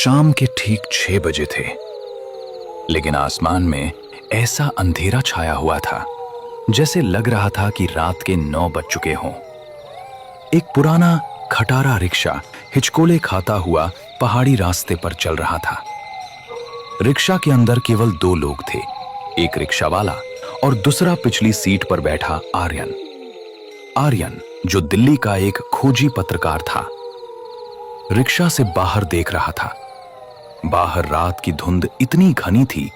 शाम के ठीक 6 बजे थे, लेकिन आसमान में ऐसा अंधेरा छाया हुआ था जैसे लग रहा था कि रात के 9 बज चुके हों। एक पुराना खटारा रिक्शा हिचकोले खाता हुआ पहाड़ी रास्ते पर चल रहा था। रिक्शा के अंदर केवल 2 लोग थे, एक रिक्शा वाला और दूसरा पिछली सीट पर बैठा आर्यन। आर्यन जो दिल्ली का एक खोजी पत्रकार था, रिक्शा से बाहर देख रहा था। बाहर रात की धुंध इतनी घनी थी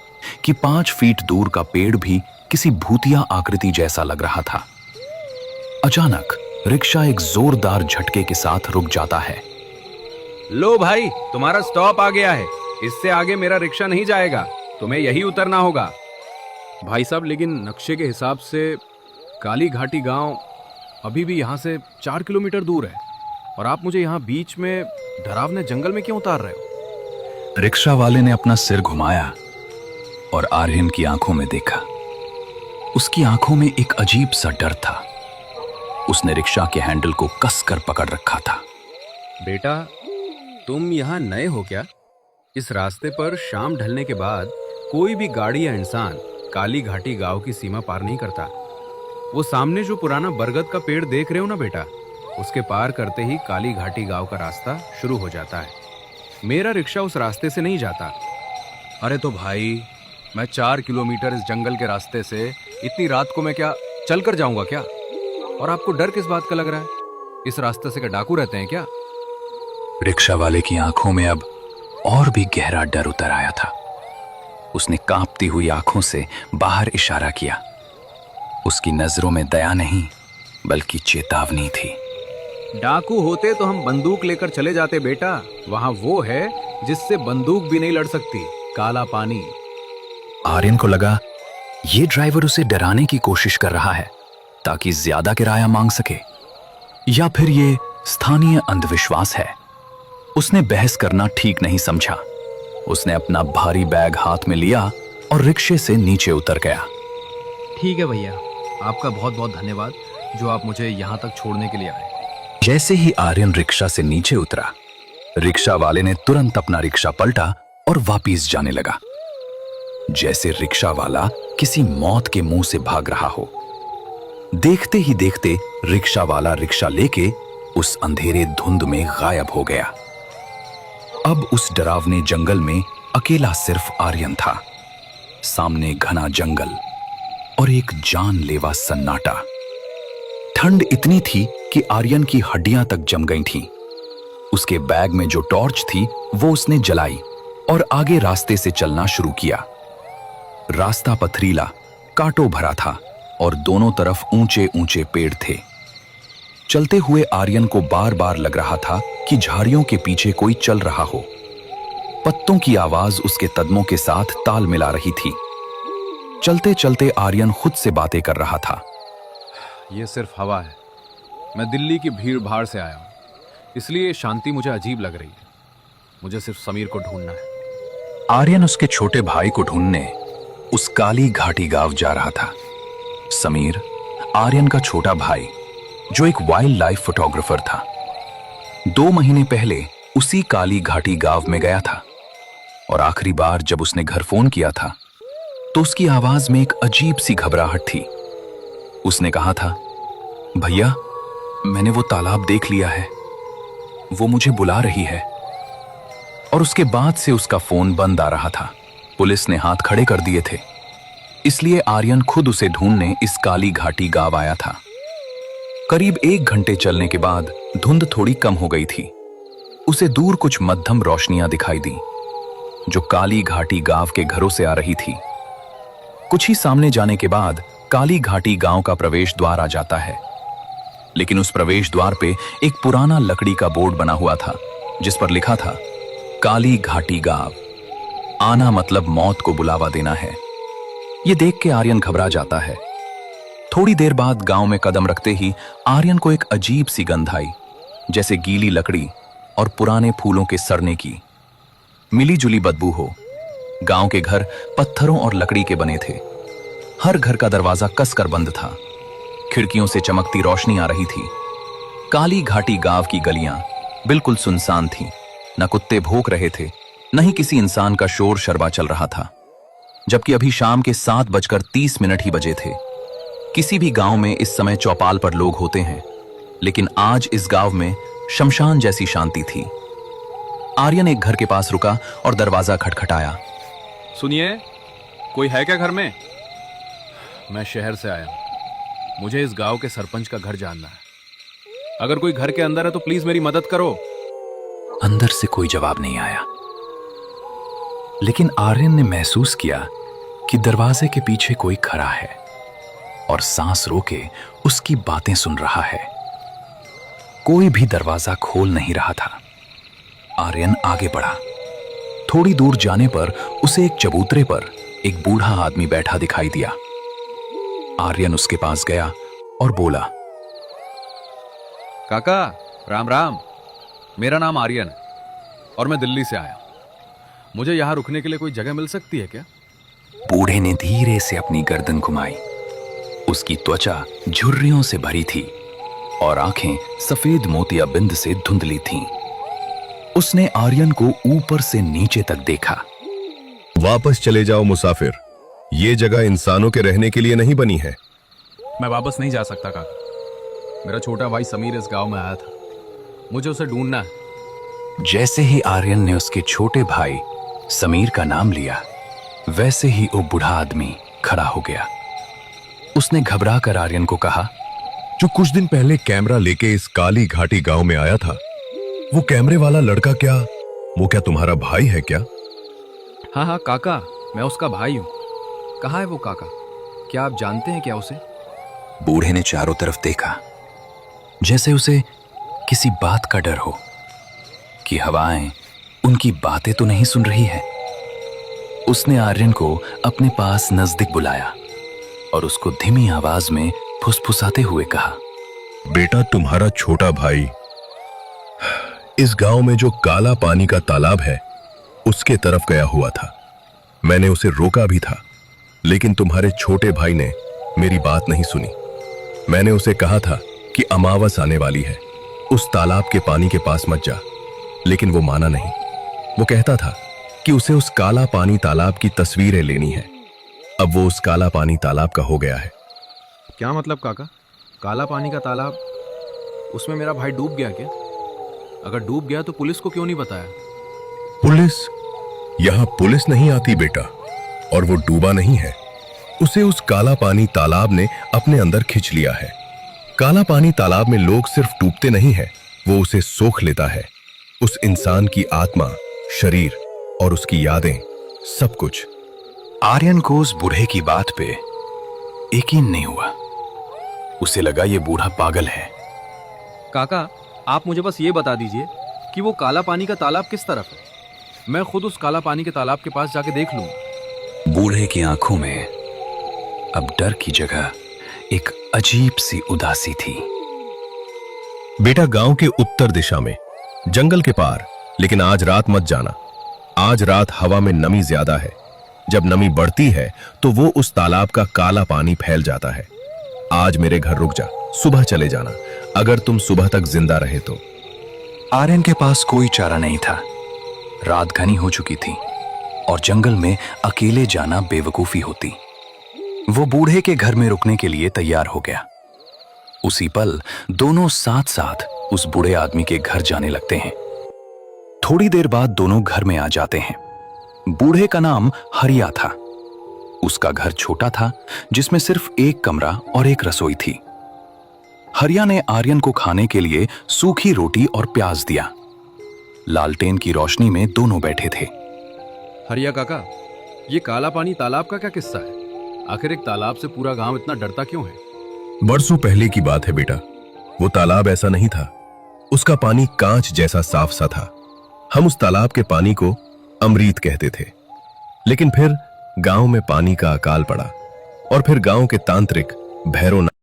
कि 5 फीट दूर का पेड़ भी किसी भूतिया आकृति जैसा लग रहा था। अचानक रिक्शा एक जोरदार झटके के साथ रुक जाता है। लो भाई, तुम्हारा स्टॉप आ गया है। इससे आगे मेरा रिक्शा नहीं जाएगा, तुम्हें यही उतरना होगा। भाई साहब, लेकिन नक्शे के हिसाब से काली घाटी गांव अभी भी यहाँ से 4 किलोमीटर दूर है, और आप मुझे यहाँ बीच में डरावने जंगल में क्यों उतार रहे हो? रिक्शा वाले ने अपना सिर घुमाया और आर्यन की आंखों में देखा। उसकी आंखों में एक अजीब सा डर था। उसने रिक्शा के हैंडल को कसकर पकड़ रखा था। बेटा, तुम यहाँ नए हो क्या? इस रास्ते पर शाम ढलने के बाद कोई भी गाड़ी या इंसान काली घाटी गांव की सीमा पार नहीं करता। वो सामने जो पुराना बरगद का पेड़ देख रहे हो ना बेटा, उसके पार करते ही काली घाटी गांव का रास्ता शुरू हो जाता है। मेरा रिक्शा उस रास्ते से नहीं जाता। अरे तो भाई, मैं 4 किलोमीटर इस जंगल के रास्ते से इतनी रात को मैं क्या चल कर जाऊंगा क्या? और आपको डर किस बात का लग रहा है? इस रास्ते से क्या डाकू रहते हैं क्या? रिक्शा वाले की आंखों में अब और भी गहरा डर उतर आया था। उसने कांपती हुई आंखों से बाहर इशारा किया। उसकी नजरों में दया नहीं बल्कि चेतावनी थी। डाकू होते तो हम बंदूक लेकर चले जाते बेटा। वहां वो है जिससे बंदूक भी नहीं लड़ सकती, काला पानी। आर्यन को लगा ये ड्राइवर उसे डराने की कोशिश कर रहा है ताकि ज्यादा किराया मांग सके, या फिर ये स्थानीय अंधविश्वास है। उसने बहस करना ठीक नहीं समझा। उसने अपना भारी बैग हाथ में लिया और रिक्शे से नीचे उतर गया। ठीक है भैया, आपका बहुत बहुत धन्यवाद जो आप मुझे यहाँ तक छोड़ने के लिए आए। जैसे ही आर्यन रिक्शा से नीचे उतरा, रिक्शा वाले ने तुरंत अपना रिक्शा पलटा और वापस जाने लगा, जैसे रिक्शा वाला किसी मौत के मुंह से भाग रहा हो। देखते ही देखते रिक्शा वाला रिक्शा लेके उस अंधेरे धुंध में गायब हो गया। अब उस डरावने जंगल में अकेला सिर्फ आर्यन था। सामने घना जंगल और एक जानलेवा सन्नाटा। ठंड इतनी थी कि आर्यन की हड्डियां तक जम गई थीं। उसके बैग में जो टॉर्च थी वो उसने जलाई और आगे रास्ते से चलना शुरू किया। रास्ता पथरीला, कांटों भरा था और दोनों तरफ ऊंचे ऊंचे पेड़ थे। चलते हुए आर्यन को बार बार लग रहा था कि झाड़ियों के पीछे कोई चल रहा हो। पत्तों की आवाज उसके कदमों के साथ ताल मिला रही थी। चलते चलते आर्यन खुद से बातें कर रहा था। ये सिर्फ हवा है। मैं दिल्ली की भीड़ भाड़ से आया हूँ, इसलिए शांति मुझे अजीब लग रही है। मुझे सिर्फ समीर को ढूंढना है। आर्यन उसके छोटे भाई को ढूंढने उस काली घाटी गांव जा रहा था। समीर, आर्यन का छोटा भाई, जो एक वाइल्ड लाइफ फोटोग्राफर था, 2 महीने पहले उसी काली घाटी गांव में गया था। और आखिरी बार जब उसने घर फोन किया था तो उसकी आवाज में एक अजीब सी घबराहट थी। उसने कहा था, भैया, मैंने वो तालाब देख लिया है, वो मुझे बुला रही है। और उसके बाद से उसका फोन बंद आ रहा था। पुलिस ने हाथ खड़े कर दिए थे, इसलिए आर्यन खुद उसे ढूंढने इस काली घाटी गांव आया था। करीब 1 घंटे चलने के बाद धुंध थोड़ी कम हो गई थी। उसे दूर कुछ मध्यम रोशनियां दिखाई दी जो काली घाटी गांव के घरों से आ रही थी। कुछ ही सामने जाने के बाद काली घाटी गांव का प्रवेश द्वार आ जाता है, लेकिन उस प्रवेश द्वार पे एक पुराना लकड़ी का बोर्ड बना हुआ था जिस पर लिखा था, काली घाटी गांव, आना मतलब मौत को बुलावा देना है। यह देख के आर्यन घबरा जाता है। थोड़ी देर बाद गांव में कदम रखते ही आर्यन को एक अजीब सी गंध आई, जैसे गीली लकड़ी और पुराने फूलों के सड़ने की मिली जुली बदबू हो। गांव के घर पत्थरों और लकड़ी के बने थे। हर घर का दरवाजा कसकर बंद था। खिड़कियों से चमकती रोशनी आ रही थी। काली घाटी गांव की गलियां बिल्कुल सुनसान थीं। न कुत्ते भौंक रहे थे, न ही किसी इंसान का शोर शरबा चल रहा था। जबकि अभी शाम के 7:30 ही बजे थे। किसी भी गांव में इस समय चौपाल पर लोग होते हैं, लेकिन आज इस गांव में शमशान जैसी शांति थी। आर्यन एक घर के पास रुका और दरवाजा खटखटाया। सुनिए, कोई है क्या घर में? मैं शहर से आया हूं। मुझे इस गांव के सरपंच का घर जानना है। अगर कोई घर के अंदर है तो प्लीज मेरी मदद करो। अंदर से कोई जवाब नहीं आया, लेकिन आर्यन ने महसूस किया कि दरवाजे के पीछे कोई खड़ा है और सांस रोके उसकी बातें सुन रहा है। कोई भी दरवाजा खोल नहीं रहा था। आर्यन आगे बढ़ा। थोड़ी दूर जाने पर उसे एक चबूतरे पर एक बूढ़ा आदमी बैठा दिखाई दिया। आर्यन उसके पास गया और बोला, काका, राम राम। मेरा नाम आर्यन है और मैं दिल्ली से आया हूं। मुझे यहां रुकने के लिए कोई जगह मिल सकती है क्या? बूढ़े ने धीरे से अपनी गर्दन घुमाई। उसकी त्वचा झुर्रियों से भरी थी और आंखें सफेद मोतिया बिंद से धुंधली थीं। उसने आर्यन को ऊपर से नीचे तक देखा। वापस चले जाओ मुसाफिर, ये जगह इंसानों के रहने के लिए नहीं बनी है। मैं वापस नहीं जा सकता काका। मेरा छोटा भाई समीर इस गांव में आया था। मुझे उसे ढूंढना है। जैसे ही आर्यन ने उसके छोटे भाई समीर का नाम लिया, वैसे ही वो बूढ़ा आदमी खड़ा हो गया। उसने घबरा कर आर्यन को कहा, जो कुछ दिन पहले कैमरा लेके इस काली घाटी गांव में आया था, वो कैमरे वाला लड़का वो क्या तुम्हारा भाई है क्या? हाँ हाँ काका, मैं उसका भाई हूं। कहाँ है वो काका? क्या आप जानते हैं क्या उसे? बूढ़े ने चारों तरफ देखा, जैसे उसे किसी बात का डर हो कि हवाएं उनकी बातें तो नहीं सुन रही है। उसने आर्यन को अपने पास नजदीक बुलाया और उसको धीमी आवाज में फुसफुसाते हुए कहा, बेटा, तुम्हारा छोटा भाई इस गांव में जो काला पानी का तालाब है उसके तरफ गया हुआ था। मैंने उसे रोका भी था, लेकिन तुम्हारे छोटे भाई ने मेरी बात नहीं सुनी। मैंने उसे कहा था कि अमावस आने वाली है, उस तालाब के पानी के पास मत जा, लेकिन वो माना नहीं। वो कहता था कि उसे उस काला पानी तालाब की तस्वीरें लेनी है। अब वो उस काला पानी तालाब का हो गया है। क्या मतलब काका? काला पानी का तालाब? उसमें मेरा भाई डूब गया क्या? अगर डूब गया तो पुलिस को क्यों नहीं बताया? पुलिस? यहां पुलिस नहीं आती बेटा, और वो डूबा नहीं है। उसे उस काला पानी तालाब ने अपने अंदर खींच लिया है। काला पानी तालाब में लोग सिर्फ डूबते नहीं हैं, वो उसे सोख लेता है। उस इंसान की आत्मा, शरीर और उसकी यादें, सब कुछ। आर्यन को उस बूढ़े की बात पे यकीन नहीं हुआ। उसे लगा ये बूढ़ा पागल है। काका, आप मुझे बस ये बता दीजिए कि वो काला पानी का तालाब किस तरफ है। मैं खुद उस काला पानी के तालाब के पास जाके देख लूंगा। बूढ़े की आंखों में अब डर की जगह एक अजीब सी उदासी थी। बेटा, गांव के उत्तर दिशा में जंगल के पार, लेकिन आज रात मत जाना। आज रात हवा में नमी ज्यादा है। जब नमी बढ़ती है तो वो उस तालाब का काला पानी फैल जाता है। आज मेरे घर रुक जा, सुबह चले जाना, अगर तुम सुबह तक जिंदा रहे तो। आर्यन के पास कोई चारा नहीं था। रात घनी हो चुकी थी और जंगल में अकेले जाना बेवकूफी होती। वो बूढ़े के घर में रुकने के लिए तैयार हो गया। उसी पल दोनों साथ साथ उस बूढ़े आदमी के घर जाने लगते हैं। थोड़ी देर बाद दोनों घर में आ जाते हैं। बूढ़े का नाम हरिया था। उसका घर छोटा था, जिसमें सिर्फ एक कमरा और एक रसोई थी। हरिया ने आर्यन को खाने के लिए सूखी रोटी और प्याज दिया। लालटेन की रोशनी में दोनों बैठे थे। हरिया काका, ये काला पानी तालाब का क्या किस्सा है? आखिर एक तालाब से पूरा गांव इतना डरता क्यों है? बरसों पहले की बात है बेटा। वो तालाब ऐसा नहीं था। उसका पानी कांच जैसा साफ सा था। हम उस तालाब के पानी को अमृत कहते थे। लेकिन फिर गांव में पानी का अकाल पड़ा और फिर गांव के तांत्रिक भैरव